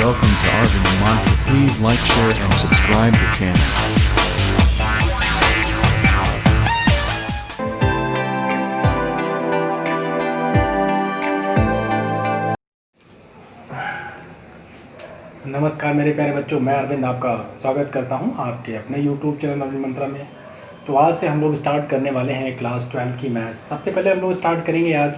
welcome to Arvind Mantra. Please like, share and subscribe the channel. नमस्कार मेरे प्यारे बच्चों, मैं अरविंद आपका स्वागत करता हूं आपके अपने YouTube चैनल अरविंद मंत्रा में। तो आज से हम लोग स्टार्ट करने वाले हैं क्लास 12 की मैथ्स। सबसे पहले हम लोग स्टार्ट करेंगे आज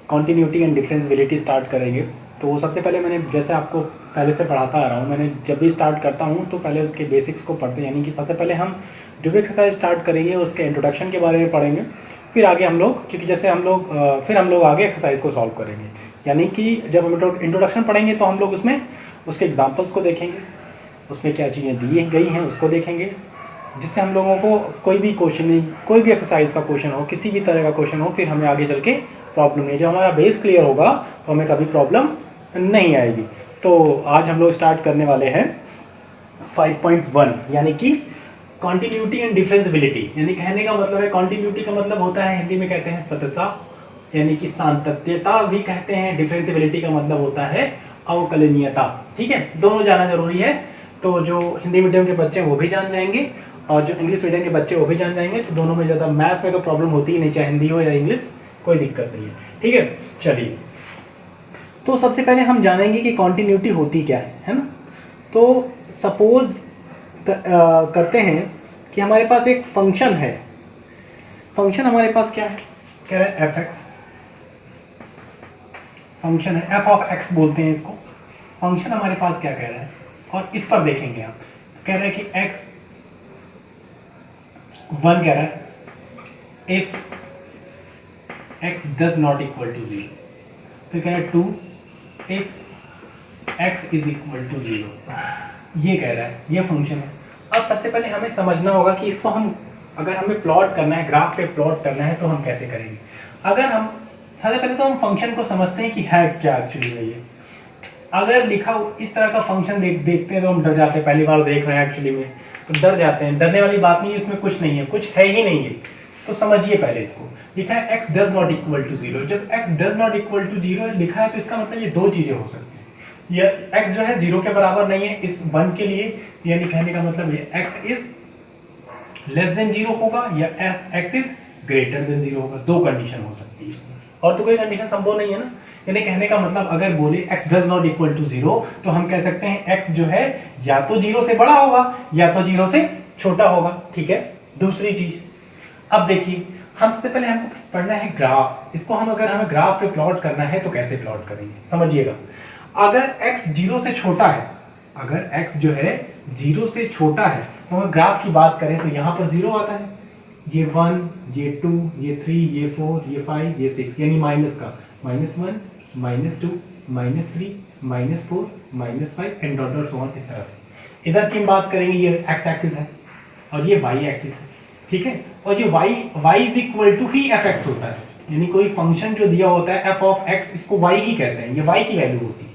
कॉन्टीन्यूटी एंड डिफरेंशियबिलिटी स्टार्ट करेंगे। तो सबसे पहले मैंने जैसे आपको पहले से पढ़ाता आ रहा हूँ, मैंने जब भी स्टार्ट करता हूँ तो पहले उसके बेसिक्स को पढ़ते हैं, यानी कि सबसे पहले हम जो भी एक्सरसाइज स्टार्ट करेंगे उसके इंट्रोडक्शन के बारे में पढ़ेंगे। फिर आगे हम लोग, क्योंकि जैसे फिर हम लोग आगे एक्सरसाइज को सॉल्व करेंगे, यानी कि जब हम इंट्रोडक्शन पढ़ेंगे तो हम लोग उसमें उसके एग्जाम्पल्स को देखेंगे, उसमें क्या चीज़ें दी गई हैं उसको देखेंगे, जिससे हम लोगों को कोई भी क्वेश्चन नहीं, कोई भी एक्सरसाइज का क्वेश्चन हो, किसी भी तरह का क्वेश्चन हो, फिर हमें आगे चल के प्रॉब्लम नहीं। जब हमारा बेस क्लियर होगा तो हमें कभी प्रॉब्लम नहीं आएगी। तो आज हम लोग स्टार्ट करने वाले हैं 5.1, यानी कि कॉन्टीन्यूटी एंड डिफरेंशियबिलिटी। यानी कहने का मतलब है, कॉन्टीन्यूटी का मतलब होता है हिंदी में कहते हैं सततता, यानी कि सातत्यता भी कहते हैं। डिफरेंशियबिलिटी का मतलब होता है अवकलनीयता। ठीक है, दोनों जाना जरूरी है। तो जो हिंदी मीडियम के बच्चे हैं वो भी जान जाएंगे और जो इंग्लिश मीडियम के बच्चे वो भी जान जाएंगे। तो दोनों में ज़्यादा मैथ्स में तो प्रॉब्लम होती ही नहीं, चाहे हिंदी हो या इंग्लिश, कोई दिक्कत नहीं है। ठीक है, चलिए। तो सबसे पहले हम जानेंगे कि कॉन्टीन्यूटी होती क्या है ना। तो सपोज करते हैं कि हमारे पास एक फंक्शन है। फंक्शन हमारे पास क्या है, कह रहे हैं एफ एक्स फंक्शन है, एफ ऑफ एक्स बोलते हैं इसको। फंक्शन हमारे पास क्या कह रहा है, और इस पर देखेंगे आप, कह रहा है कि एक्स 1 कह रहा है if x does not equal to 0, तो कह रहा है 2 if x is equal to 0। ये कह रहा है, ये फंक्शन है। अब सबसे पहले हमें समझना होगा कि इसको हम, अगर हमें प्लॉट करना है, ग्राफ पे प्लॉट करना है, तो हम कैसे करेंगे। अगर हम सबसे पहले तो हम फंक्शन को समझते हैं कि है क्या एक्चुअली में। ये अगर लिखा इस तरह का फंक्शन देखते हैं तो हम डर जाते हैं। पहली बार देख रहे हैं एक्चुअली में तो डर जाते हैं। डरने वाली बात नहीं है, इसमें कुछ नहीं है, कुछ है ही नहीं है। तो समझिए पहले इसको। लिखा है x does not equal to 0। जब x does not equal to 0 लिखा है तो इसका मतलब ये दो चीजें हो सकती है। ये एक्स जो है 0 के बराबर नहीं है इस 1 के लिए, यानी कहने का मतलब ये एक्स इज लेस देन 0 होगा या एक्स इज ग्रेटर देन 0 होगा। दो कंडीशन हो सकती है इसमें, और तो कोई कंडीशन संभव नहीं है ना। यानी कहने का मतलब अगर बोले x does not equal to 0 तो हम कह सकते हैं x जो है या तो 0 से बड़ा होगा या तो 0 से छोटा होगा। ठीक है, दूसरी चीज, अब देखिए हम सबसे पहले हमको पढ़ना है ग्राफ। इसको हम, अगर हमें ग्राफ पे प्लॉट करना है तो कैसे प्लॉट करेंगे, समझिएगा। अगर x 0 से छोटा है, अगर x जो है 0 से छोटा है, तो हम ग्राफ की बात करें तो यहाँ पर 0 आता है, ये 1, ये 2, ये 3, ये 4, ये 5, ये 6, यानी माइनस का -1, -2, -3, -4, -5 and dot dot so on. इस तरह से इधर की हम बात करेंगे, ये एक्स एक्सिस है और ये वाई एक्सिस है। ठीक है, और ये y इज इक्वल टू ही एफ एक्स होता है, यानी कोई फंक्शन जो दिया होता है एफ ऑफ एक्स, इसको y ही कहते हैं, ये y की वैल्यू होती है।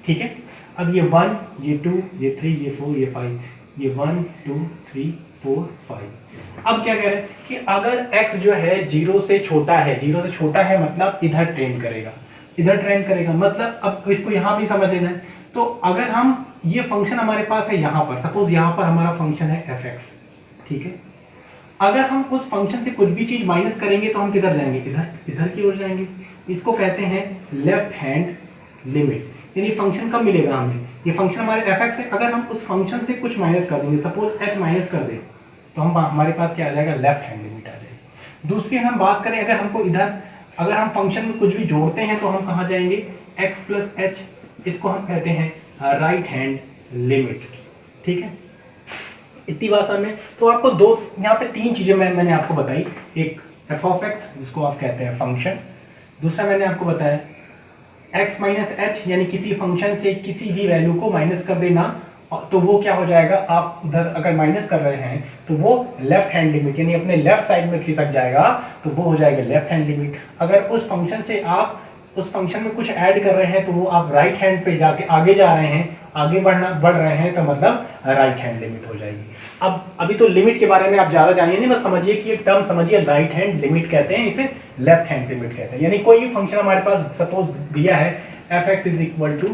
ठीक है, अब ये 1, ये 2, ये 3, ये 4, ये 5, ये 1, 2, 3, 4, 5। अब क्या कह रहे हैं कि अगर x जो है 0 से छोटा है, 0 से छोटा है मतलब इधर ट्रेंड करेगा, इधर ट्रेंड करेगा मतलब, अब इसको यहाँ भी समझ लेना है। तो अगर हम, ये फंक्शन हमारे पास है यहाँ पर, सपोज यहाँ पर हमारा फंक्शन है एफ एक्स। ठीक है, अगर हम उस फंक्शन से कुछ भी चीज माइनस करेंगे तो हम किधर जाएंगे, इधर की ओर जाएंगे। इसको कहते हैं लेफ्ट हैंड लिमिट। यानी फंक्शन कब मिलेगा हमें, ये फंक्शन हमारे एफ एक्स है, अगर हम उस फंक्शन से कुछ माइनस कर देंगे, सपोज एच माइनस कर दे, तो हम, हमारे पास क्या आ जाएगा, लेफ्ट हैंड लिमिट आ जाएगी। दूसरी हम बात करें, अगर हमको इधर, अगर हम फंक्शन में कुछ भी जोड़ते हैं तो हम कहाँ जाएंगे, x प्लस एच, इसको हम कहते हैं राइट हैंड लिमिट। ठीक है, इतनी भाषा में। तो आपको दो, यहाँ पे तीन चीजें मैंने आपको बताई। एक एफ ऑफ एक्स जिसको आप कहते हैं फंक्शन, दूसरा मैंने आपको बताया x माइनस एच, यानी किसी फंक्शन से किसी भी वैल्यू को माइनस कर देना, तो वो क्या हो जाएगा, आप उधर अगर माइनस कर रहे हैं तो वो लेफ्ट हैंड लिमिट, यानी अपने लेफ्ट साइड में खिसक जाएगा, तो वो हो जाएगा लेफ्ट हैंड लिमिट। अगर उस फंक्शन से आप उस फंक्शन में कुछ ऐड कर रहे हैं तो वो आप राइट हैंड पे जाके आगे जा रहे हैं, आगे बढ़ रहे हैं, तो मतलब राइट हैंड लिमिट हो जाएगी। अब अभी तो लिमिट के बारे में आप ज्यादा जानिए नहीं, बस समझिए कि एक टर्म समझिए, राइट हैंड लिमिट कहते हैं, इसे लेफ्ट हैंड लिमिट कहते हैं। यानी कोई भी फंक्शन हमारे पास सपोज दिया है f(x) is equal to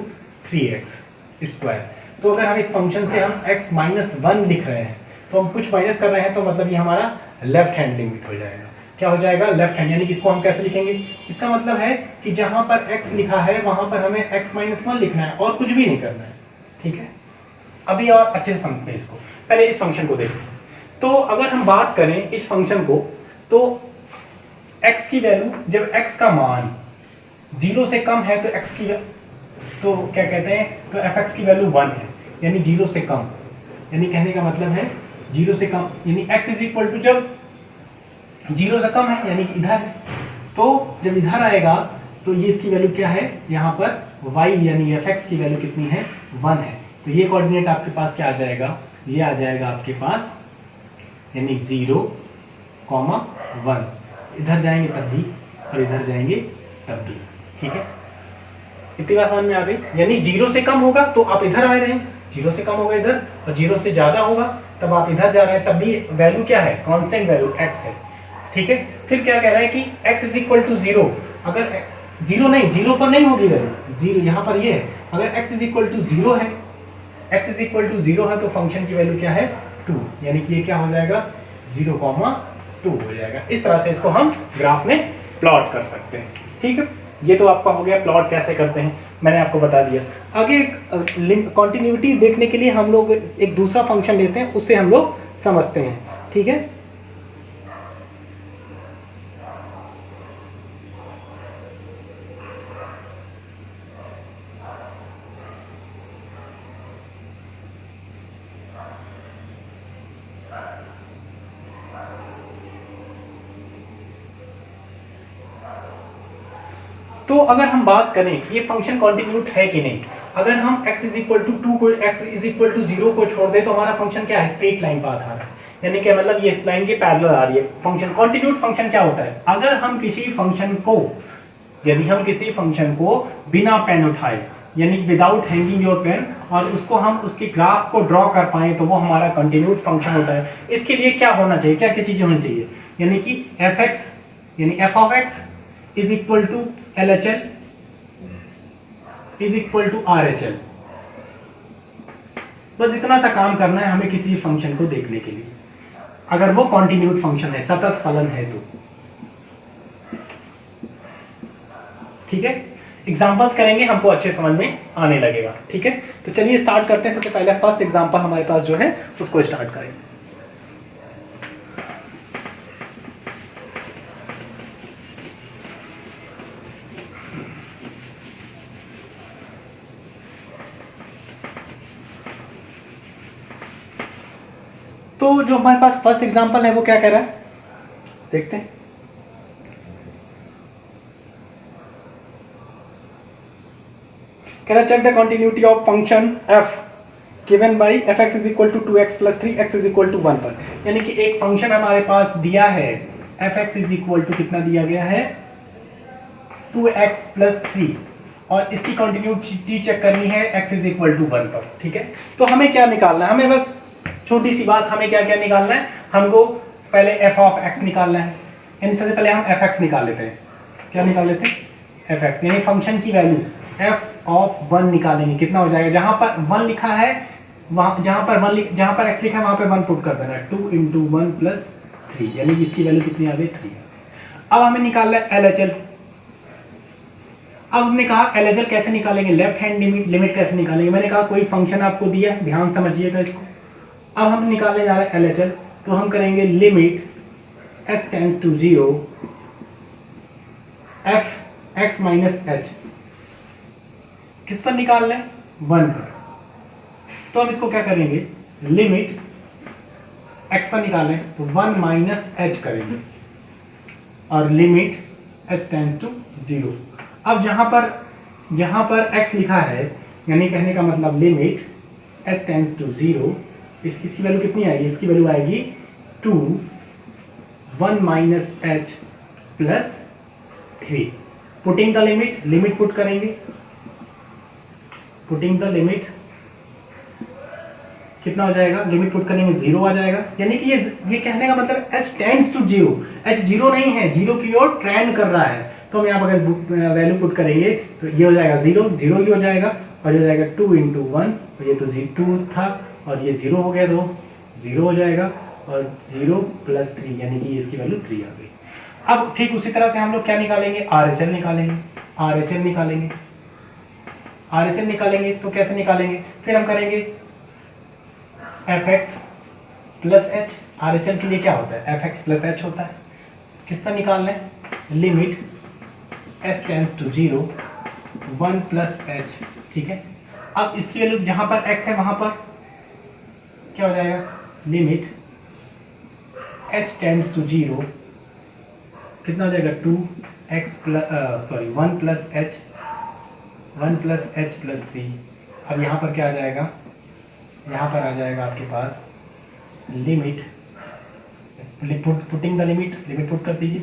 3x, square. तो अगर हम इस फंक्शन से हम x माइनस 1 लिख रहे हैं तो हम कुछ माइनस कर रहे हैं, तो मतलब ये हमारा लेफ्ट हैंड लिमिट हो जाएगा। क्या हो जाएगा? Left hand. यानी कि इसको हम कैसे लिखेंगे? इसका मतलब है कि जहां पर x लिखा है वहां पर हमें x माइनस 1 लिखना है और कुछ भी नहीं करना है। ठीक है, अभी और अच्छे से समझते हैं इसको। पहले इस फंक्शन को देखते हैं। तो अगर हम बात करें इस फंक्शन को, तो x की वैल्यू, जब x का मान 0 से कम है तो x की, तो क्या कहते हैं, तो fx की वैल्यू 1 है, यानी 0 से कम। यानी कहने का मतलब है 0 से कम, यानी x इज इक्वल टू, जब 0 से कम है यानी कि इधर है, तो जब इधर आएगा तो ये इसकी वैल्यू क्या है, यहाँ पर y यानी fx की वैल्यू कितनी है? 1 है। तो ये कोऑर्डिनेट आपके पास क्या आ जाएगा? ये आ जाएगा आपके पास, यानी 0, 1। इधर जाएंगे तब भी और इधर जाएंगे तब भी। ठीक है, इतनी बात समझ में आ गई? यानी 0 से कम होगा तो आप इधर आ रहे हैं, 0 से कम होगा इधर, और 0 से ज्यादा होगा तब आप इधर जा रहे हैं, तब भी वैल्यू क्या है? कांस्टेंट वैल्यू x है। ठीक है, फिर क्या कह रहा है कि x इज इक्वल टू 0। अगर 0 नहीं, 0 पर नहीं होगी वैल्यू, 0 यहाँ पर ये है। अगर x इज इक्वल टू 0 है, x इज इक्वल टू 0 है तो फंक्शन की वैल्यू क्या है? 2। यानी कि ये क्या हो जाएगा? 0,2 हो जाएगा। इस तरह से इसको हम ग्राफ में प्लॉट कर सकते हैं। ठीक है, ये तो आपका हो गया प्लॉट कैसे करते हैं, मैंने आपको बता दिया। आगे कॉन्टिन्यूटी देखने के लिए हम लोग एक दूसरा फंक्शन लेते हैं, उससे हम लोग समझते हैं। ठीक है, तो अगर हम बात करें कि ये फंक्शन कॉन्टिन्यूट है कि नहीं, अगर हम x इज इक्वल टू 2 को, x इज इक्वल टू 0 को छोड़ दे तो हमारा फंक्शन क्या है? स्ट्रेट लाइन पाथ आ रहा है। यानी कि मतलब ये इस लाइन के पैरेलल आ रही है। फंक्शन कॉन्टिन्यूट फंक्शन क्या होता है? अगर हम किसी फंक्शन को, यदि हम किसी फंक्शन को बिना पेन उठाए, यानी विदाउट हैंगिंग योर पेन, और उसको हम उसके ग्राफ को ड्रॉ कर पाए, तो वो हमारा कॉन्टिन्यूट फंक्शन होता है। इसके लिए क्या होना चाहिए, क्या क्या चीजें होनी चाहिए? यानी कि fx यानी f of x is equal to LHL is equal to RHL। बस इतना सा काम करना है हमें किसी फंक्शन को देखने के लिए, अगर वो कॉन्टिन्यूट फंक्शन है, सतत फलन है तो। ठीक है, एग्जांपल्स करेंगे, हमको अच्छे समझ में आने लगेगा। ठीक है, तो चलिए स्टार्ट करते हैं। सबसे पहले फर्स्ट एग्जांपल हमारे पास जो है उसको स्टार्ट करेंगे। तो जो हमारे पास फर्स्ट एग्जांपल है वो क्या कह रहा है, देखते हैं। कह रहा check the continuity of function f given by fx is equal to 2x plus 3x is equal to 1 पर। यानी कि एक फंक्शन हमारे पास दिया है, fx इज इक्वल टू कितना दिया गया है? 2x प्लस 3, और इसकी कॉन्टिन्यूटी चेक करनी है x इज इक्वल टू 1 पर। ठीक है, तो हमें क्या निकालना है? हमें बस छोटी सी बात, हमें क्या क्या निकालना है? हमको पहले f ऑफ x निकालना है। यानी सबसे पहले हम fx निकाल लेते हैं। क्या निकाल लेते हैं? fx, यानी फंक्शन की वैल्यू f ऑफ 1 निकालेंगे। कितना हो जाएगा? जहां पर 1 लिखा है, वहां जहां पर x लिखा है वहां पे 1 पुट कर देना है। 2 इंटू 1 प्लस 3, यानी कि इसकी वैल्यू कितनी आ गई? 3। अब हमें निकालना है LHL। अब हमने कहा LHL कैसे निकालेंगे, लेफ्ट हैंड लिमिट कैसे निकालेंगे। मैंने कहा कोई फंक्शन आपको दिया, ध्यान समझिएगा इसको। अब हम निकालने जा रहे हैं LHL, तो हम करेंगे limit s tends to 0 f x minus h। किस पर निकाल रहे हैं? 1 पर। तो हम इसको क्या करेंगे, लिमिट x पर निकाल रहे हैं तो 1 माइनस h करेंगे, और लिमिट s टेंड्स टू 0। अब जहां पर x लिखा है, यानी कहने का मतलब लिमिट s टेंड्स टू 0, इसकी वैल्यू कितनी आएगी? इसकी वैल्यू आएगी 2 1 minus h plus 3। Putting the limit put करेंगे, पुटिंग द लिमिट कितना हो जाएगा? लिमिट पुट करने में 0 आ जाएगा। यानी कि ये कहने का मतलब h टेंड्स टू 0, h 0 नहीं है, 0 की ओर ट्रेंड कर रहा है। तो हम यहाँ पर अगर वैल्यू पुट करेंगे तो ये हो जाएगा 0, 0 ही हो जाएगा, और ये हो जाएगा 2 × 1, तो ये तो 2 था और ये 0 हो गया, तो 0 हो जाएगा, और 0 + 3 यानी कि इसकी वैल्यू 3 आ गई। अब ठीक उसी तरह से हम लोग क्या निकालेंगे, RHL निकालेंगे। RHL निकालेंगे, RHL निकालेंगे तो कैसे निकालेंगे, फिर हम करेंगे fx + h। RHL के लिए क्या होता है, fx + h होता है। किस पर निकालना है, limit s tends to 0 1 + h, ठीक है। अब इसकी वैल्यू जहां पर x है वहां पर क्या हो जाएगा, लिमिट s टेंड्स टू 0 कितना हो जाएगा 1 + h 1 + h + 3। अब यहाँ पर क्या आ जाएगा, यहाँ पर आ जाएगा आपके पास limit, putting the limit put कर दीजिए।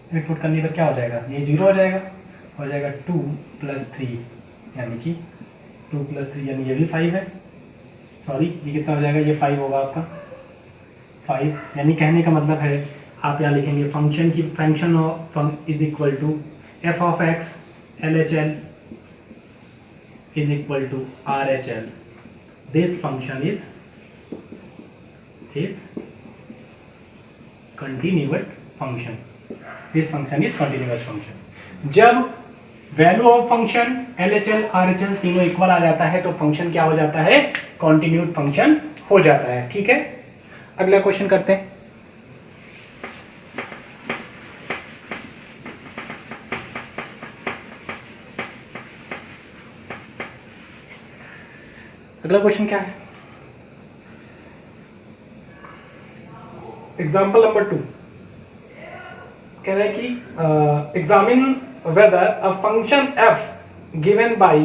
लिमिट पुट करने पर क्या हो जाएगा, ये 0 हो जाएगा, 2 + 3 यानी कि 2 + 3 यानी ये भी 5 है, सॉरी ये कितना हो जाएगा, ये 5 होगा आपका 5। यानी कहने का मतलब है आप यहाँ लिखेंगे function of is equal to f(x) LHL is equal to RHL. This function is continuous function. This function is continuous function. जब value of function LHL RHL तीनों इक्वल आ जाता है तो फंक्शन क्या हो जाता है, कॉन्टिन्यूड फंक्शन हो जाता है, ठीक है। अगला क्वेश्चन करते हैं। अगला क्वेश्चन क्या है, एग्जाम्पल नंबर 2 कह रहा है कि examine whether a function f given by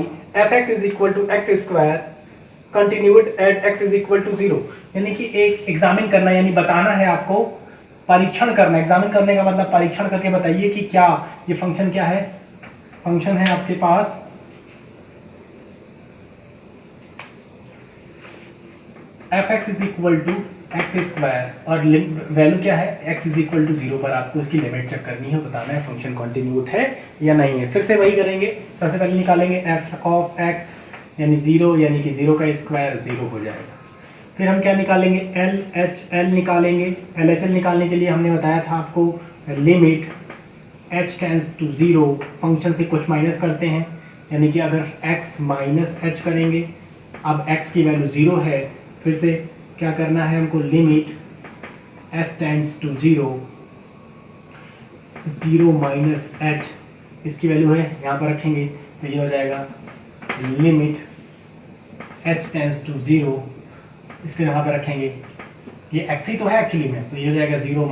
fx is equal to x² continued at x is equal to 0। यानी कि एक एग्जामिन करना यानी बताना है आपको, परीक्षण करना। एग्जामिन करने का मतलब परीक्षण करके बताइए कि क्या ये फंक्शन क्या है। फंक्शन है आपके पास fx is equal to x² और वैल्यू क्या है, x इज इक्वल टू 0 पर आपको इसकी लिमिट चेक करनी है, बताना है फंक्शन कॉन्टिन्यूट है या नहीं है। फिर से वही करेंगे, सबसे पहले निकालेंगे f(x) यानी 0, यानी कि 0 का स्क्वायर 0 हो जाएगा। फिर हम क्या निकालेंगे, LHL निकालेंगे। LHL निकालने के लिए हमने बताया था आपको limit h tends to 0, function से कुछ माइनस करते हैं, यानी कि अगर x - h करेंगे, अब x की वैल्यू 0 है, फिर से क्या करना है हमको, limit s tends to 0 h, इसकी वैल्यू है यहाँ पर रखेंगे तो ये हो जाएगा लिमिट s टेंड्स टू 0, इसके यहाँ पर रखेंगे, ये x ही तो है एक्चुअली में, तो ये हो जाएगा 0 -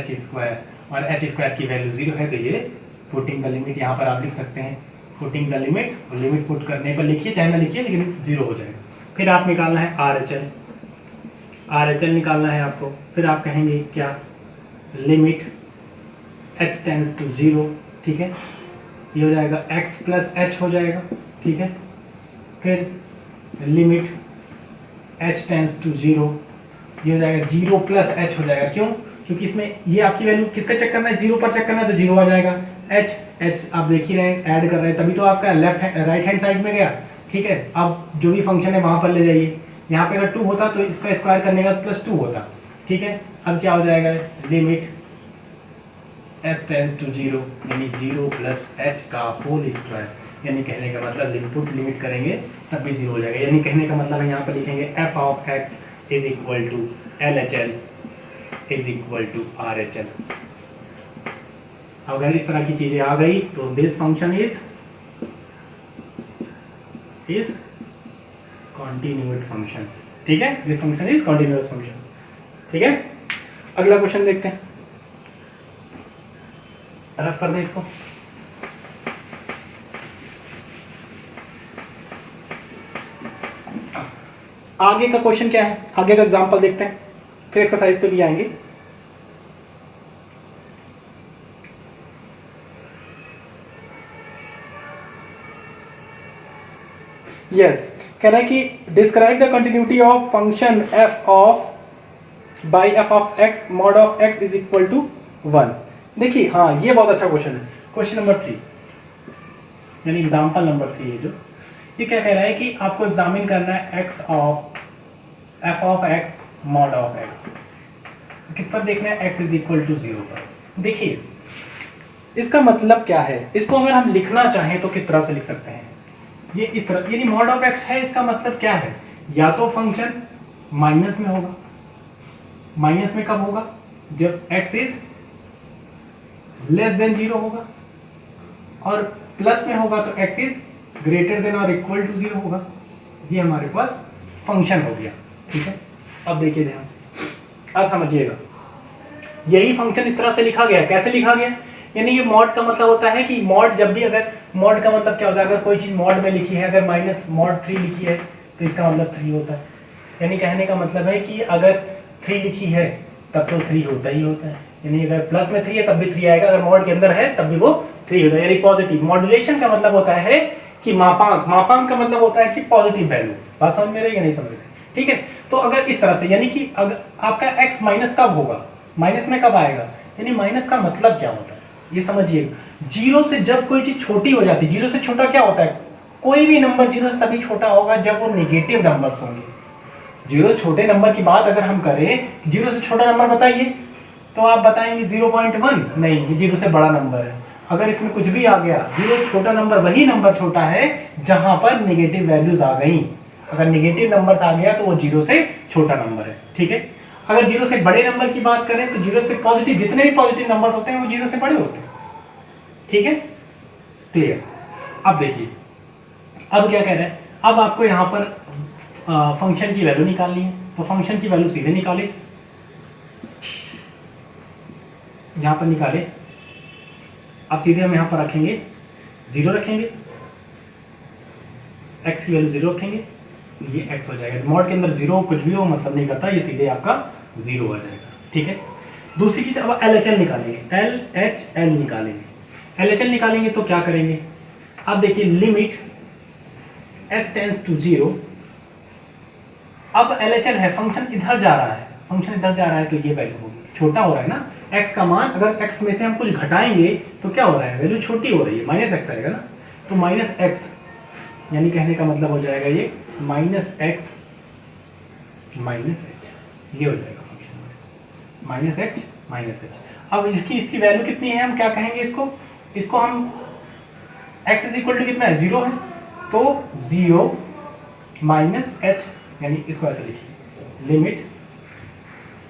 h², और h² की वैल्यू 0 है तो ये पुटिंग द लिमिट यहाँ पर आप लिख सकते हैं, पुटिंग द लिमिट, और लिमिट पुट करने पर लिखिए चाहे ना लिखिए लेकिन 0 हो जाएगा। फिर आप निकालना है RHL निकालना है आपको। फिर आप कहेंगे क्या, लिमिट h टेंड्स टू 0, ठीक है, ये हो जाएगा x + h हो जाएगा, ठीक है। फिर लिमिट h टेंड्स टू 0, ये हो जाएगा 0 + h हो जाएगा। क्यों, क्योंकि इसमें ये आपकी वैल्यू किसका चेक करना है, 0 पर चेक करना है तो 0 आ जाएगा। h आप देख ही रहे हैं, ऐड कर रहे हैं, तभी तो आपका राइट हैंड साइड में गया, ठीक है। अब जो भी फंक्शन है वहां पर ले जाइए, यहाँ पे अगर 2 होता तो इसका स्क्वायर करने का +2 होता, ठीक है। अब क्या हो जाएगा, लिमिट s टेंड्स टू 0 यानी 0 + h का होल स्क्वायर, यानी कहने का मतलब लिमिट करेंगे तब भी 0 हो जाएगा। यानी कहने का मतलब है यहाँ पर लिखेंगे f(x) is equal to LHL is equal to RHL। अगर इस तरह की चीजें आ गई तो this function is continued function, ठीक है। This function is continuous function, ठीक है। अगला क्वेश्चन देखते हैं, रफ कर दें इसको। आगे का क्वेश्चन क्या है, आगे का एग्जांपल देखते हैं, फिर एक्सरसाइज पे भी आएंगे। यस, कह रहा है कि describe the continuity of function f of by f of x mod of x is equal to 1। देखिए हाँ, ये बहुत अच्छा क्वेश्चन है। क्वेश्चन नंबर 3 यानी एग्जाम्पल नंबर 3 है जो, ये क्या कह रहा है कि आपको एग्जामिन करना है x of F of x mod of x, किस पर देखना है, एक्स इज इक्वल टू 0 पर। देखिए इसका मतलब क्या है, इसको अगर हम लिखना चाहें तो किस तरह से लिख सकते हैं, ये इस तरह, यानी मॉड ऑफ एक्स है, इसका मतलब क्या है, या तो फंक्शन माइनस में होगा, माइनस में कब होगा, जब x इज लेस देन 0 होगा, और प्लस में होगा तो x इज ग्रेटर देन और इक्वल टू 0 होगा। ये हमारे पास फंक्शन हो गया, ठीक है। अब देखिए ध्यान से, अब समझिएगा, यही फंक्शन इस तरह से लिखा गया। कैसे लिखा गया, यानी ये मॉड का मतलब होता है कि मॉड जब भी, अगर मॉड का मतलब क्या होता है, अगर कोई चीज मॉड में लिखी है, अगर माइनस मॉड 3 लिखी है तो इसका मतलब 3 होता है। यानी कहने का मतलब है कि अगर 3 लिखी है तब तो 3 होता ही होता है, यानी अगर प्लस में 3 है तब भी 3 आएगा, अगर मॉड के अंदर है तब भी वो 3 होता है, यानी पॉजिटिव। मॉड्यूलेशन का मतलब होता है कि मापांक, मापांक का मतलब होता है कि पॉजिटिव वैल्यू। बात समझ में रही है, नहीं समझ रही, ठीक है। तो अगर इस तरह से, यानी कि अगर आपका x माइनस कब होगा, माइनस में कब आएगा, यानी माइनस का मतलब क्या होता है ये समझिए। 0 से जब कोई चीज छोटी हो जाती है, 0 से छोटा क्या होता है, कोई भी नंबर 0 से तभी छोटा होगा जब वो नेगेटिव नंबर्स होंगे। 0 से छोटे नंबर की बात अगर हम करें, 0 से छोटा नंबर बताइए, तो आप बताएंगे 0.1, नहीं ये 0 से बड़ा नंबर है। अगर इसमें कुछ भी आ गया, 0 छोटा नंबर वही नंबर छोटा है जहां पर नेगेटिव वैल्यूज आ गई। अगर नेगेटिव नंबर्स आ गया तो वो 0 से छोटा नंबर है, ठीक है। अगर 0 से बड़े नंबर की बात करें तो 0 से पॉजिटिव, जितने भी पॉजिटिव नंबर्स होते हैं वो 0 से बड़े होते हैं, ठीक है, क्लियर। अब देखिए, अब क्या कह रहे हैं, अब आपको यहाँ पर फंक्शन की वैल्यू निकालनी है, तो फंक्शन की वैल्यू सीधे निकाले, यहाँ पर निकाले। अब सीधे हम यहाँ पर रखेंगे 0 रखेंगे, x की वैल्यू 0 रखेंगे, ये x हो जाएगा। मॉड के अंदर 0 कुछ भी हो मतलब नहीं करता, ये सीधे आपका 0 आ जाएगा, ठीक है। दूसरी चीज, अब LHL निकालेंगे, LHL निकालेंगे। LHL निकालेंगे तो क्या करेंगे, अब देखिए लिमिट s टेंड्स टू 0। अब LHL है, फंक्शन इधर जा रहा है, फंक्शन इधर जा रहा है तो ये वैल्यू होगी, छोटा हो रहा है ना x का मान। अगर x में से हम कुछ घटाएंगे तो क्या हो रहा है, वैल्यू छोटी हो रही है, माइनस x आएगा ना, तो माइनस x, यानी कहने का मतलब हो जाएगा ये माइनस x माइनस h, ये हो जाएगा function minus x minus h। अब इसकी वैल्यू कितनी है, हम क्या कहेंगे इसको हम x इज इक्वल टू कितना है, 0 है, तो 0 माइनस h, यानी इसको ऐसे लिखिए, लिमिट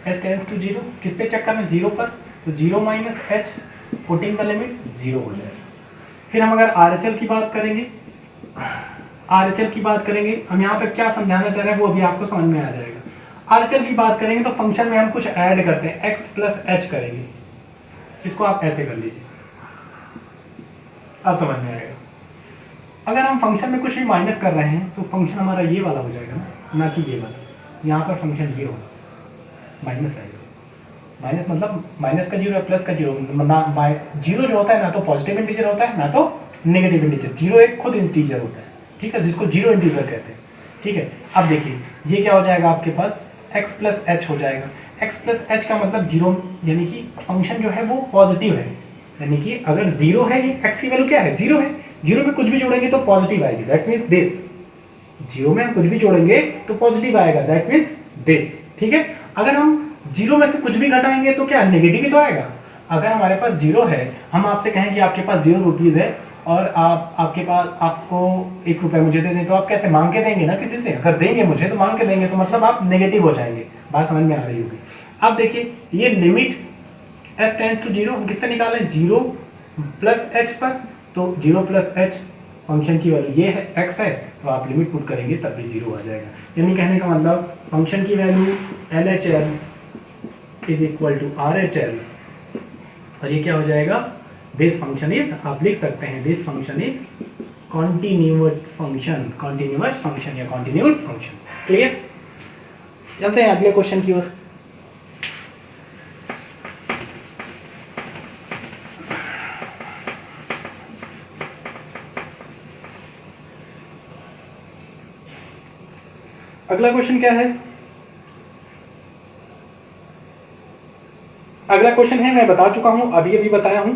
s टेंड्स टू 0, किस पे चेक करना है, 0 पर, तो 0 minus h, putting the limit 0 हो जाएगा। फिर हम अगर RHL की बात करेंगे, RHL की बात करेंगे, हम यहाँ पे क्या समझाना चाह रहे हैं वो अभी आपको समझ में आ जाएगा। RHL की बात करेंगे तो फंक्शन में हम कुछ ऐड करते हैं, x प्लस h करेंगे, इसको आप ऐसे कर लीजिए, अब समझ में आएगा। अगर हम फंक्शन में कुछ भी माइनस कर रहे हैं तो फंक्शन हमारा ये वाला हो जाएगा ना कि ये वाला। यहाँ पर फंक्शन ये होगा, माइनस आएगा, माइनस मतलब माइनस का 0 है, प्लस का 0, जीरो जो होता है ना तो पॉजिटिव इंटीजर होता है ना तो नेगेटिव इंटीजर। 0 एक खुद इंटीजर होता है, ठीक है, जिसको 0 इंटीजर कहते हैं, ठीक है। अब देखिए ये क्या हो जाएगा आपके पास, x प्लस h हो जाएगा। x प्लस h का मतलब 0, यानी कि फंक्शन जो है वो पॉजिटिव है, यानी कि अगर 0 है, ये x की वैल्यू क्या है, 0 है, 0 में कुछ भी जोड़ेंगे तो पॉजिटिव आएगी, दैट मीन्स दिस। 0 में हम कुछ भी जोड़ेंगे तो पॉजिटिव आएगा, दैट मीन्स दिस, ठीक है। अगर हम 0 में से कुछ भी घटाएंगे तो क्या, नेगेटिव ही तो आएगा। अगर हमारे पास 0 है, हम आपसे कहें कि आपके पास 0 रुपीज़ है और आपके पास, आपको 1 रुपये मुझे दे दें, तो आप कैसे मांग के देंगे ना किसी से, अगर देंगे मुझे तो मांग के देंगे, तो मतलब आप नेगेटिव हो जाएंगे। बात समझ में आ रही होगी। अब देखिए ये लिमिट s टेंड्स टू 0 हम किससे निकालें, 0 प्लस h पर, तो 0 प्लस h फंक्शन की वैल्यू ये है, x है, तो आप लिमिट पुट करेंगे तब भी 0 आ जाएगा। यानी कहने का मतलब फंक्शन की value LHL is equal to RHL, और ये क्या हो जाएगा, दिस फंक्शन इज, आप लिख सकते हैं this function is continuous function, continuous function या कॉन्टिन्यूड फंक्शन। क्लियर, चलते हैं अगले क्वेश्चन की ओर। अगला क्वेश्चन क्या है, अगला क्वेश्चन है, मैं बता चुका हूं, अभी अभी बताया हूं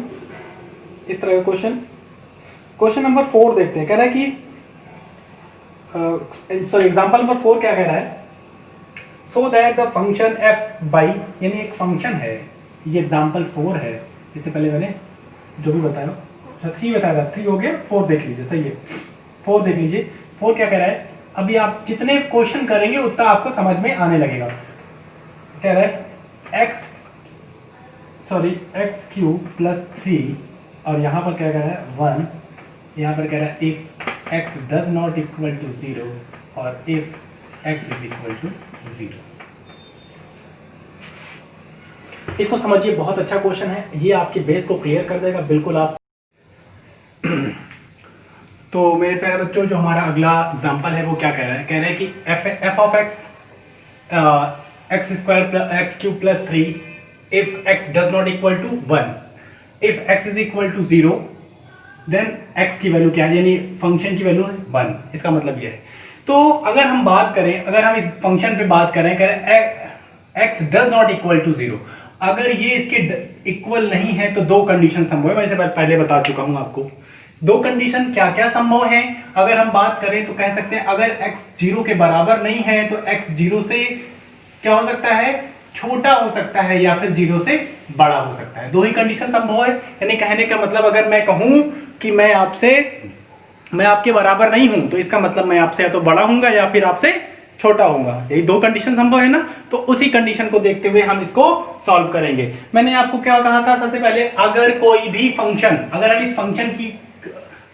इस तरह का क्वेश्चन नंबर 4 देखते हैं। कह रहा है कि सॉरी एग्जांपल नंबर 4 क्या कह रहा है, so that the function f by, यानी एक फंक्शन है, ये एग्जांपल 4 है, इससे पहले मैंने जो भी बताया 3 बताया था, 3 हो गया, 4 देख लीजिए, सही है, 4 देख लीजिए। 4 क्या कह रहा है, अभी आप जितने क्वेश्चन करेंगे उतना आपको समझ में आने लगेगा। कह रहा है एक्स क्यूब प्लस 3, और यहाँ पर क्या कह रहा है 1, यहाँ पर कह रहा है if x does not equal to 0 और if x is equal to 0। इसको समझिए, बहुत अच्छा क्वेश्चन है, ये आपके बेस को क्लियर कर देगा बिल्कुल। आप तो मेरे प्यारे बच्चों, जो हमारा अगला एग्जांपल है वो क्या कह रहा है, कह रहा है कि f of x square plus x cube plus 3 if x does not equal to 1, if x is equal to 0 then x की वैल्यू क्या है, यानी फंक्शन की वैल्यू 1, इसका मतलब ये है। तो अगर हम बात करें, अगर हम इस फंक्शन पे बात करें, x does not equal to 0, अगर ये इसके इक्वल नहीं है तो दो कंडीशन संभव है, वैसे पहले बता चुका हूं आपको। दो कंडीशन क्या क्या संभव है, अगर हम बात करें तो कह सकते हैं अगर x 0 के बराबर नहीं है तो x 0 से क्या हो सकता है, छोटा हो सकता है, या फिर 0 से बड़ा हो सकता है। दो ही कंडीशन संभव है, यानी कहने का मतलब अगर मैं कहूं कि मैं आपके बराबर नहीं हूं तो इसका मतलब मैं आपसे या तो बड़ा हूंगा या फिर आपसे छोटा होगा। यही दो कंडीशन संभव है ना, तो उसी कंडीशन को देखते हुए हम इसको सॉल्व करेंगे। मैंने आपको क्या कहा था सबसे पहले, अगर कोई भी फंक्शन, अगर हम इस फंक्शन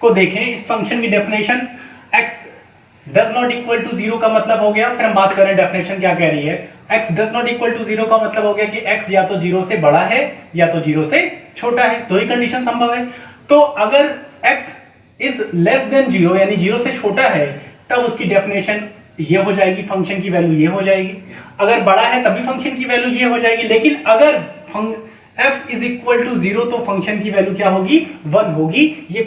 को देखें, इस फंक्शन की definition x does not equal to 0 का मतलब हो गया, फिर हम बात करें डेफिनेशन क्या कह रही है, x does not equal to 0 का मतलब हो गया कि x या तो 0 से बड़ा है या तो 0 से छोटा है, दो ही कंडीशन संभव है। तो अगर x इज लेस देन 0 यानी 0 से छोटा है, तब उसकी डेफिनेशन ये हो जाएगी, फंक्शन की वैल्यू ये हो जाएगी। अगर बड़ा है तभी फंक्शन की वैल्यू ये हो जाएगी, लेकिन अगर f इज इक्वल टू 0 तो फंक्शन की वैल्यू क्या होगी, 1 होगी। ये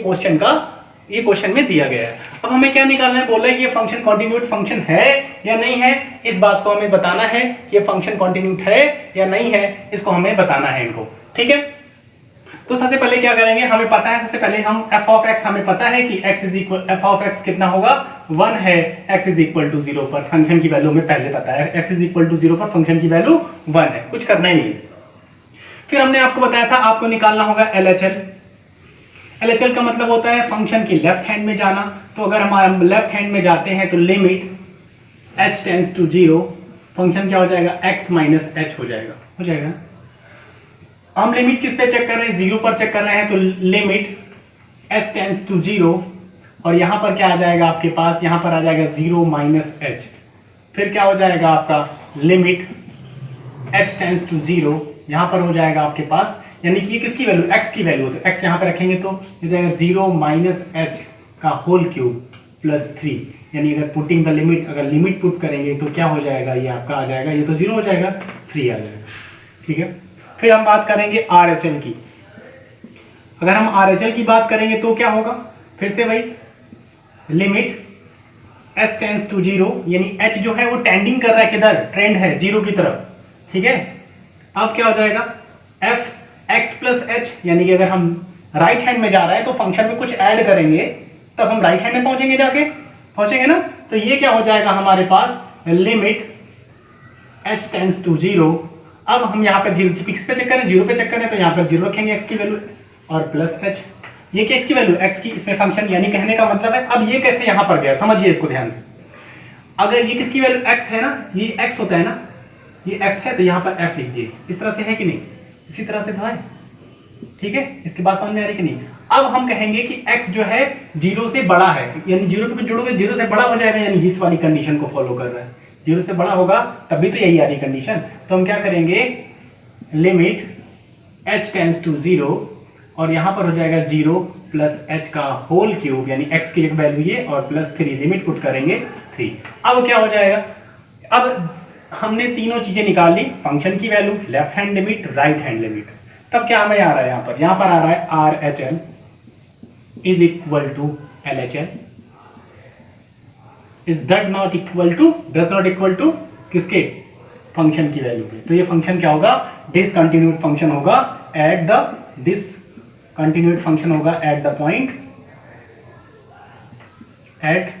क्वेश्चन में दिया गया है। अब हमें क्या निकालना है, बोला है कि ये फंक्शन कॉन्टिन्यूट फंक्शन है या नहीं है, इस बात को हमें बताना है। ये फंक्शन कॉन्टिन्यूट है या नहीं है, इसको हमें बताना है इनको, ठीक है। तो सबसे पहले क्या करेंगे, हमें पता है, सबसे पहले हम f ऑफ x, हमें पता है कि x is equal, f of x कितना होगा, 1 है, x इज इक्वल टू 0 पर फंक्शन की वैल्यू में पहले पता है, x इज इक्वल टू 0 पर फंक्शन की वैल्यू 1 है, कुछ करना ही नहीं है। फिर हमने आपको बताया था आपको निकालना होगा LHL। LHL का मतलब होता है फंक्शन की लेफ्ट हैंड में जाना। तो अगर हम लेफ्ट हैंड में जाते हैं तो limit h tends to 0, function क्या हो जाएगा, x माइनस h हो जाएगा। हम लिमिट किस पे चेक कर रहे हैं, 0 पर चेक कर रहे हैं, तो लिमिट h टेंड्स टू 0, और यहां पर क्या आ जाएगा आपके पास, यहां पर आ जाएगा 0 माइनस h। फिर क्या हो जाएगा आपका लिमिट h टेंड्स टू 0, यहां पर हो जाएगा आपके पास, यानी कि ये किसकी वैल्यू, x की वैल्यू, तो x यहां पर रखेंगे तो हो जाएगा 0 माइनस h का होल क्यूब प्लस 3, यानी अगर पुटिंग द लिमिट, अगर लिमिट पुट करेंगे तो क्या हो जाएगा, ये आपका आ जाएगा, ये तो 0 हो जाएगा, 3 आ जाएगा, ठीक है। फिर हम बात करेंगे RHL की। अगर हम RHL की बात करेंगे तो क्या होगा, फिर से भाई लिमिट h टेंड्स टू 0, यानी h जो है वो टेंडिंग कर रहा है किधर, ट्रेंड है 0 की तरफ, ठीक है। अब क्या हो जाएगा f x प्लस h, यानी कि अगर हम राइट हैंड में जा रहा है तो फंक्शन में कुछ ऐड करेंगे तब हम राइट हैंड में पहुंचेंगे ना, तो ये क्या हो जाएगा हमारे पास लिमिट h टेंड्स टू 0। अब हम यहाँ पर 0 किस पे चेक करें, 0 पे चेक करें, तो यहाँ पर 0 रखेंगे x की वैल्यू और प्लस h, ये क्या इसकी वैल्यू x की, इसमें फंक्शन, यानी कहने का मतलब है, अब ये कैसे यहाँ पर गया, समझिए इसको ध्यान से। अगर ये किसकी वैल्यू x है ना, ये x होता है ना, ये x है, तो यहाँ पर f लिख दिए, इस तरह से है कि नहीं, इसी तरह से तो है, ठीक है। इसके बाद समझ में आ रही कि नहीं। अब हम कहेंगे कि x जो है 0 से बड़ा है, यानी 0 पे जोड़ोगे 0 से बड़ा हो जाएगा, यानी इस वाली कंडीशन को फॉलो कर रहा है, 0 से बड़ा होगा तभी तो यही आ रही कंडीशन। तो हम क्या करेंगे, लिमिट h टेंड्स टू 0, और यहां पर हो जाएगा 0 प्लस h का होल क्यूब, यानी x की एक वैल्यू ये और प्लस 3, लिमिट पुट करेंगे 3। अब क्या हो जाएगा, अब हमने तीनों चीजें निकाल ली, फंक्शन की value, left hand limit, right hand limit. तब क्या हमें आ रहा है, यहां पर आ रहा है RHL is equal to LHL is does not equal to किसके, फंक्शन की वैल्यू पे। तो ये फंक्शन क्या होगा, डिसकंटिन्यूड फंक्शन होगा एट द डिसकंटिन्यूड फंक्शन होगा at the point at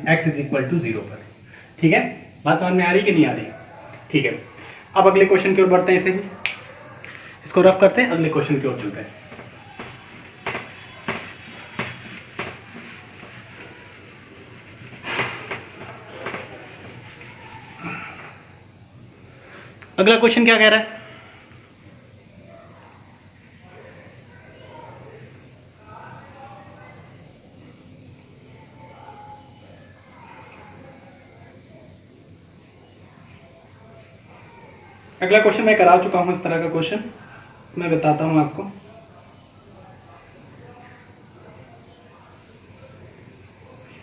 x is equal to 0 पर। ठीक है, बात समझ में आ रही कि नहीं आ रही? ठीक है, अब अगले क्वेश्चन की ओर बढ़ते हैं, इसे ही इसको रफ करते हैं, अगले क्वेश्चन की ओर चलते हैं। अगला क्वेश्चन क्या कह रहा है? अगला क्वेश्चन मैं करा चुका हूं, इस तरह का क्वेश्चन मैं बताता हूं आपको।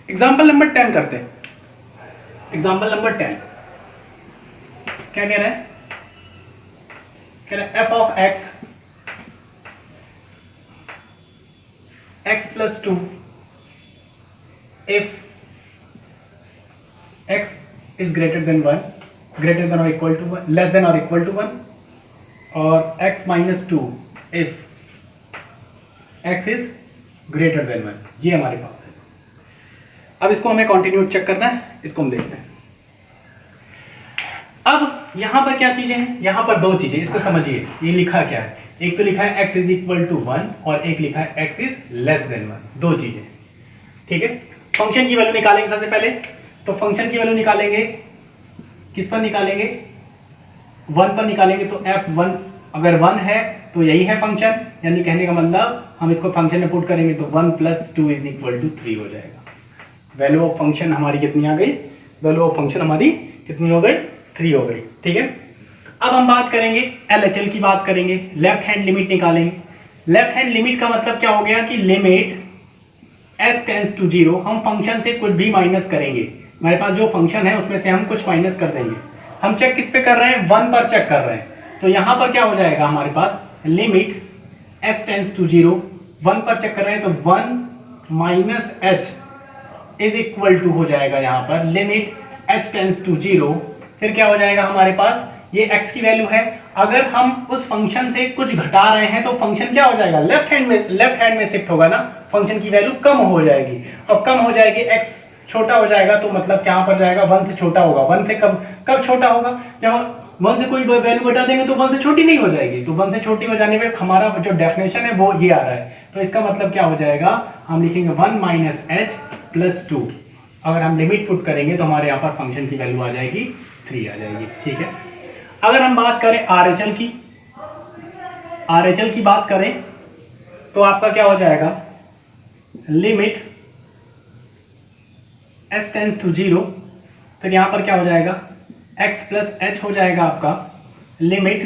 एग्जाम्पल नंबर 10 करते हैं। एग्जाम्पल नंबर 10 क्या कह रहा है? कह रहा है f of x plus 2 if x is greater than 1, greater than और इक्वल टू 1, लेस देन और इक्वल टू 1, और x minus 2 if x is greater than 1। ये हमारे पास है। अब इसको हमें कंटिन्यूड चेक करना है, इसको हम देखते हैं। अब यहां पर क्या चीजें हैं? यहां पर दो चीजें, इसको समझिए। ये लिखा क्या है? एक तो लिखा है x इज इक्वल टू 1 और एक लिखा है x इज लेस देन 1। दो चीजें, ठीक है। फंक्शन की वैल्यू निकालेंगे सबसे पहले। तो फंक्शन की वैल्यू निकालेंगे, किस पर निकालेंगे? 1 पर निकालेंगे। तो f1 अगर 1 है तो यही है फंक्शन, यानी कहने का मतलब हम इसको फंक्शन में पुट करेंगे तो 1 प्लस 2 इज इक्वल टू 3 हो जाएगा। वैल्यू ऑफ फंक्शन हमारी कितनी आ गई? वैल्यू ऑफ फंक्शन हमारी कितनी हो गई? 3 हो गई, ठीक है। अब हम बात करेंगे LHL की, बात करेंगे, लेफ्ट हैंड लिमिट निकालेंगे। लेफ्ट हैंड लिमिट का मतलब क्या हो गया कि लिमिट s टेंड्स टू 0, हम फंक्शन से कुछ भी माइनस करेंगे। हमारे पास जो फंक्शन है उसमें से हम कुछ माइनस कर देंगे। हम चेक किस पे कर रहे हैं? 1 पर चेक कर रहे हैं। तो यहां पर क्या हो जाएगा हमारे पास? लिमिट s टेंड्स टू 0, 1 पर चेक कर रहे हैं तो 1 minus h is equal to हो जाएगा यहां पर लिमिट s टेंड्स टू 0। फिर क्या हो जाएगा हमारे पास? ये x की वैल्यू है। अगर हम उस फंक्शन से कुछ घटा रहे हैं तो फंक्शन क्या हो जाएगा? लेफ्ट हैंड में शिफ्ट होगा ना, फंक्शन की वैल्यू कम हो जाएगी। अब कम हो जाएगी, x छोटा हो जाएगा, तो मतलब क्या पर जाएगा? 1 से छोटा होगा। 1 से कब छोटा होगा? जब 1 से कोई वैल्यू घटा देंगे तो 1 से छोटी नहीं हो जाएगी। तो 1 से छोटी हो जाने पे हमारा जो डेफिनेशन है वो ये आ रहा है। तो इसका मतलब क्या हो जाएगा? हम लिखेंगे 1 माइनस एच प्लस 2। अगर हम लिमिट पुट करेंगे तो हमारे यहाँ पर फंक्शन की वैल्यू आ जाएगी 3 आ जाएगी, ठीक है। अगर हम बात करें RHL की, RHL की बात करें तो आपका क्या हो जाएगा? लिमिट s टेंड्स टू 0, फिर यहां पर क्या हो जाएगा? x प्लस एच हो जाएगा आपका लिमिट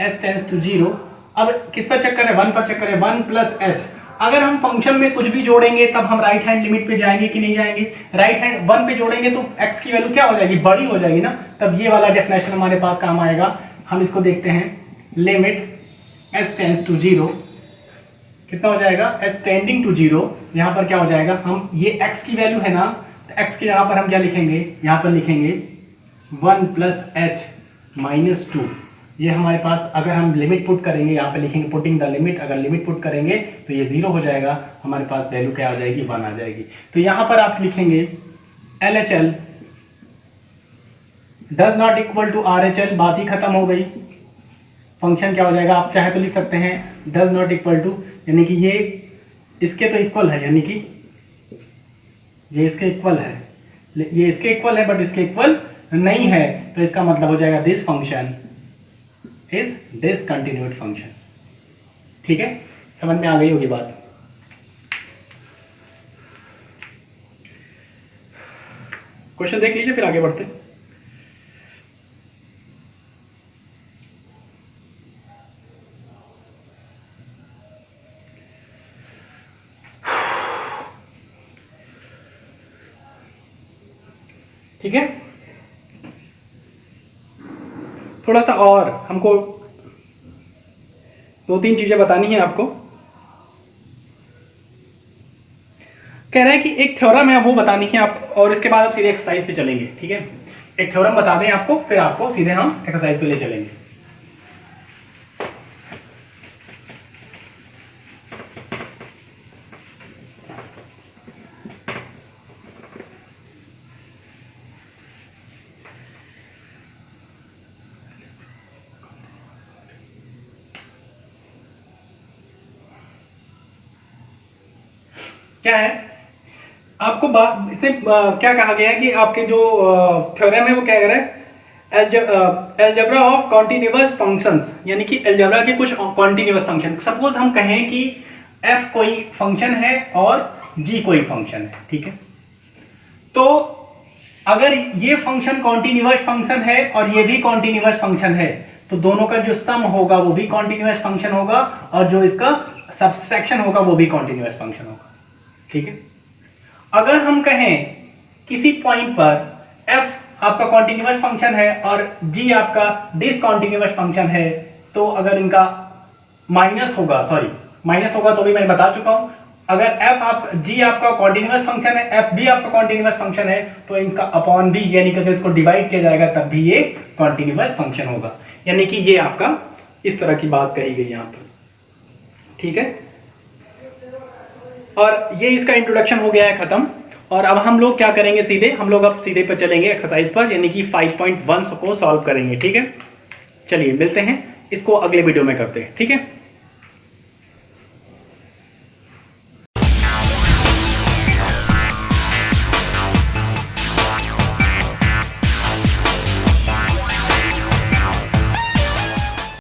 s टेंड्स टू 0। अब किस पर चेक करें? 1 पर चेक करें, 1 प्लस एच। अगर हम फंक्शन में कुछ भी जोड़ेंगे तब हम राइट हैंड लिमिट पे जाएंगे कि नहीं जाएंगे? राइट हैंड 1 पे जोड़ेंगे तो x की वैल्यू क्या हो जाएगी? बड़ी हो जाएगी ना, तब ये वाला डेफिनेशन हमारे पास काम आएगा। हम इसको देखते हैं, लिमिट s टेंड्स टू 0 कितना हो जाएगा? s tending to 0। यहां पर क्या हो जाएगा? हम ये x की वैल्यू है ना, तो x की जगह पर हम क्या लिखेंगे? यहां पर लिखेंगे 1 प्लस एच माइनस 2। ये हमारे पास अगर हम लिमिट पुट करेंगे, यहाँ पे लिखेंगे पुटिंग द लिमिट, अगर लिमिट पुट करेंगे तो ये 0 हो जाएगा, हमारे पास वैल्यू क्या आ जाएगी? 1 आ जाएगी। तो यहाँ पर आप लिखेंगे LHL does not equal to RHL, बात ही खत्म हो गई। फंक्शन क्या हो जाएगा? आप चाहे तो लिख सकते हैं डज नॉट इक्वल टू, यानी कि ये इसके तो इक्वल है, यानी कि ये इसके इक्वल है, ये इसके इक्वल है बट इसके इक्वल नहीं है। तो इसका मतलब हो जाएगा this function is discontinued function, ठीक है। समझ में आ गई होगी बात। क्वेश्चन देख लीजिए फिर आगे बढ़ते। ठीक है, थोड़ा सा और हमको 2-3 चीजें बतानी है आपको। कह रहा है कि एक थ्योरम है वो बतानी है आप, और इसके बाद आप सीधे एक्सरसाइज पे चलेंगे, ठीक है। एक थ्योरम बता दें आपको, फिर आपको सीधे हम एक्सरसाइज पे ले चलेंगे। क्या है आपको बात इसमें क्या कहा गया है कि आपके जो थ्योरम है वो क्या कह रहा है, एलजेब्रा ऑफ कॉन्टिन्यूअस फंक्शंस, यानी कि एलजेब्रा के कुछ कॉन्टिन्यूअस फंक्शन। सपोज हम कहें कि f कोई फंक्शन है और g कोई फंक्शन है, ठीक है। तो अगर ये फंक्शन कॉन्टिन्यूअस फंक्शन है और ये भी कॉन्टिन्यूअस फंक्शन है, तो दोनों का जो सम होगा वो भी कॉन्टिन्यूअस फंक्शन होगा, और जो इसका सब्सट्रैक्शन होगा वो भी कॉन्टिन्यूअस फंक्शन होगा, ठीक है। अगर हम कहें किसी पॉइंट पर f आपका कॉन्टिन्यूअस फंक्शन है और g आपका डिसकॉन्टिन्यूअस फंक्शन है, तो अगर इनका माइनस होगा तो भी मैं बता चुका हूं, अगर g आपका कॉन्टिन्यूअस फंक्शन है, f भी आपका कॉन्टिन्यूअस फंक्शन है, तो इनका अपॉन भी, यानी कि अगर इसको डिवाइड किया जाएगा तब भी ये कॉन्टिन्यूअस फंक्शन होगा। यानी कि ये आपका इस तरह की बात कही गई यहां पर, ठीक है। और ये इसका इंट्रोडक्शन हो गया है खत्म। और अब हम लोग क्या करेंगे, अब सीधे पर चलेंगे एक्सरसाइज पर, यानी कि 5.1 को सॉल्व करेंगे, ठीक है। चलिए मिलते हैं, इसको अगले वीडियो में करते हैं, ठीक है।